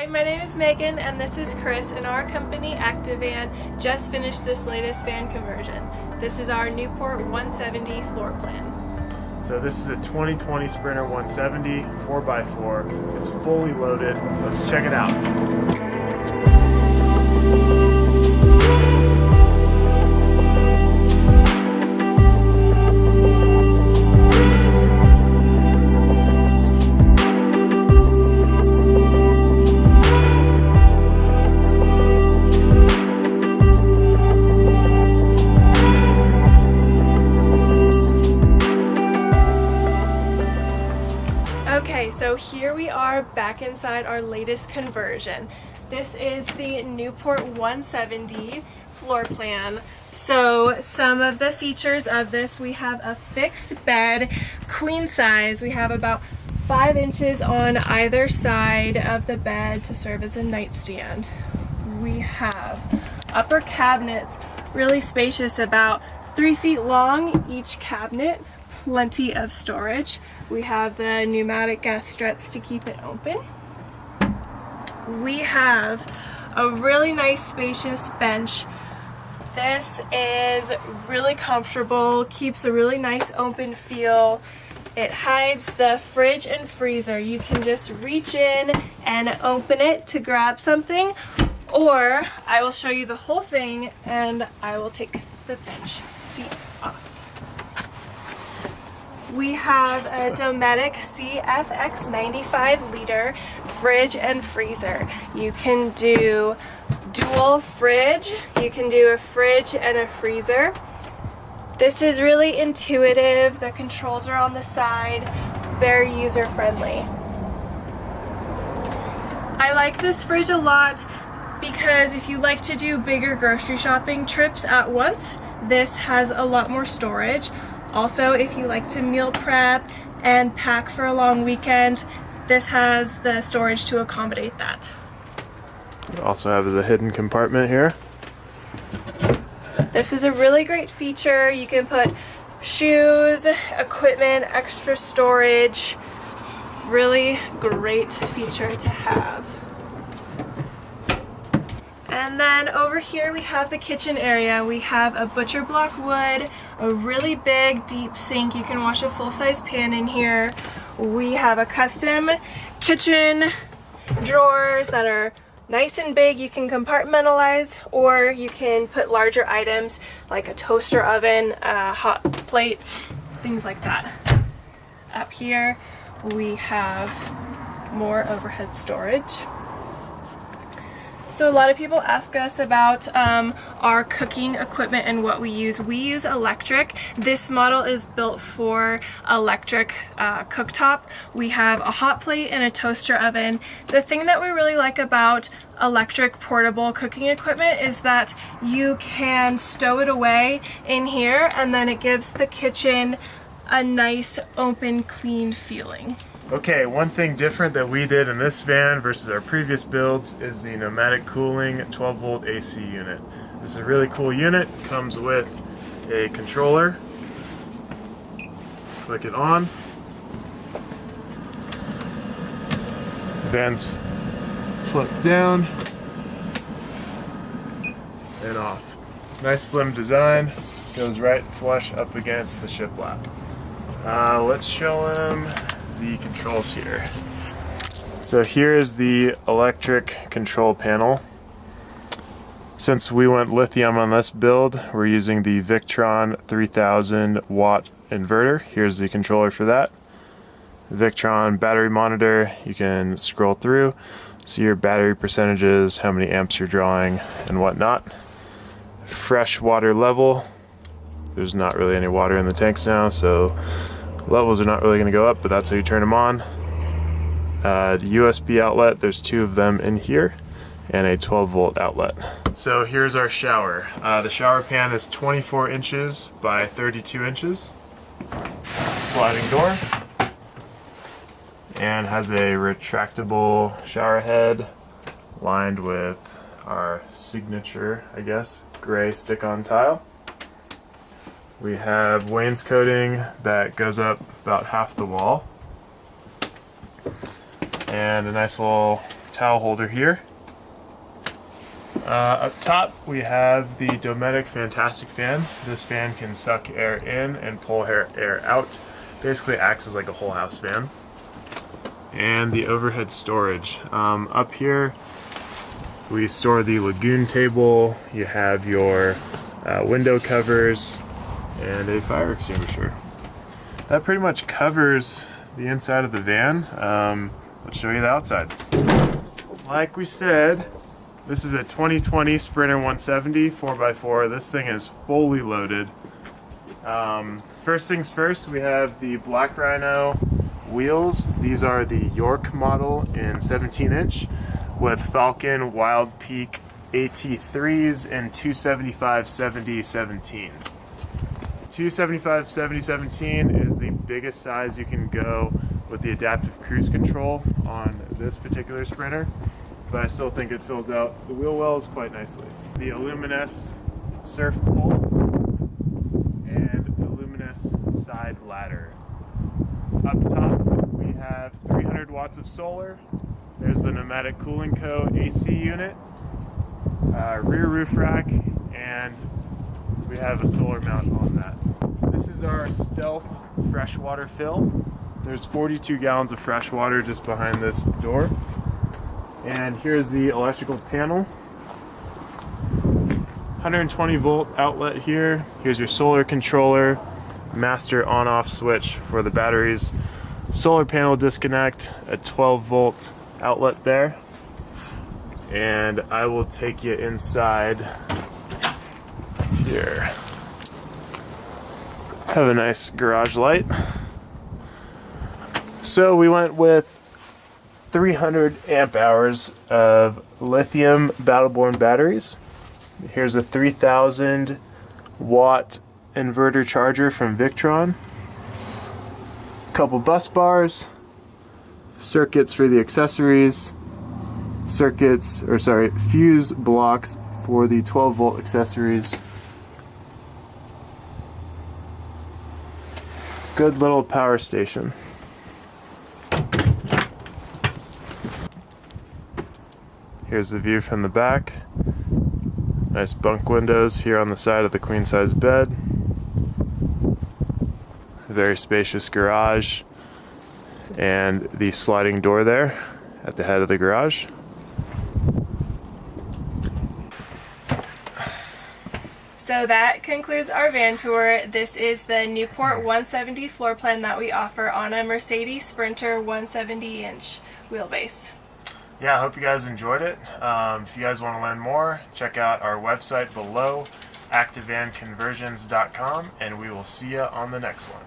Hi, my name is Megan and this is Chris, and our company Activan just finished this latest van conversion. This is our Newport 170 floor plan. So this is a 2020 Sprinter 170 4x4. It's fully loaded. Let's check it out. Okay, so here we are back inside our latest conversion. This is the Newport 170 floor plan. So some of the features of this, we have a fixed bed, queen size. We have about 5 inches on either side of the bed to serve as a nightstand. We have upper cabinets, really spacious, about 3 feet long each cabinet. Plenty of storage. We have the pneumatic gas struts to keep it open. We have a really nice spacious bench. This is really comfortable, keeps a really nice open feel. It hides the fridge and freezer. You can just reach in and open it to grab something, or I will show you the whole thing and I will take the bench seat off. We have a Dometic CFX 95 liter fridge and freezer. You can do dual fridge, you can do a fridge and a freezer. This is really intuitive. The controls are on the side, very user friendly. I like this fridge a lot because if you like to do bigger grocery shopping trips at once, this has a lot more storage. Also, if you like to meal prep and pack for a long weekend, this has the storage to accommodate that. We also have the hidden compartment here. This is a really great feature. You can put shoes, equipment, extra storage. Really great feature to have. And then over here we have the kitchen area. We have a butcher block wood, a really big deep sink. You can wash a full-size pan in here. We have a custom kitchen drawers that are nice and big. You can compartmentalize, or you can put larger items like a toaster oven, a hot plate, things like that. Up here we have more overhead storage. So a lot of people ask us about our cooking equipment and what we use. We use electric. This model is built for electric cooktop. We have a hot plate and a toaster oven. The thing that we really like about electric portable cooking equipment is that you can stow it away in here, and then it gives the kitchen a nice, open, clean feeling. Okay, one thing different that we did in this van versus our previous builds is the pneumatic cooling 12 volt AC unit. This is a really cool unit. It comes with a controller. Click it on. Van's flip down and off. Nice slim design. Goes right flush up against the shiplap. Let's show them the controls here. So here is the electric control panel. Since we went lithium on this build, we're using the Victron 3000 watt inverter. Here's the controller for that. Victron battery monitor, you can scroll through, see your battery percentages, how many amps you're drawing, and whatnot. Fresh water level. There's not really any water in the tanks now, so levels are not really going to go up, but that's how you turn them on. USB outlet, there's 2 of them in here, and a 12 volt outlet. So here's our shower. The shower pan is 24 inches by 32 inches. Sliding door. And has a retractable shower head lined with our signature, I guess, gray stick-on tile. We have wainscoting that goes up about half the wall, and a nice little towel holder here. Up top we have the Dometic Fantastic Fan. This fan can suck air in and pull air out. Basically acts as like a whole house fan. And the overhead storage. Up here we store the lagoon table. You have your window covers and a fire extinguisher. That pretty much covers the inside of the van. Let's show you the outside. Like we said, this is a 2020 Sprinter 170 4x4. This thing is fully loaded. First things first, we have the Black Rhino wheels. These are the York model in 17-inch with Falcon Wild Peak AT3s and 275/70/17. 275/70/17 is the biggest size you can go with the adaptive cruise control on this particular Sprinter, but I still think it fills out the wheel wells quite nicely. The Illuminous surf pole and Illuminous side ladder. Up top we have 300 watts of solar. There's the Pneumatic Cooling Co. AC unit, rear roof rack, and we have a solar mount on that. This is our Stealth freshwater fill. There's 42 gallons of fresh water just behind this door. And here's the electrical panel. 120 volt outlet here. Here's your solar controller, master on-off switch for the batteries, solar panel disconnect, a 12 volt outlet there. And I will take you inside here. Have a nice garage light. So we went with 300 amp hours of lithium battle-born batteries. Here's a 3000 watt inverter charger from Victron. A couple bus bars, circuits for the accessories, fuse blocks for the 12 volt accessories. Good little power station. Here's the view from the back. Nice bunk windows here on the side of the queen size bed. Very spacious garage. And the sliding door there at the head of the garage. So that concludes our van tour. This is the Newport 170 floor plan that we offer on a Mercedes Sprinter 170-inch wheelbase. Yeah, I hope you guys enjoyed it. If you guys want to learn more, check out our website below, activevanconversions.com, and we will see you on the next one.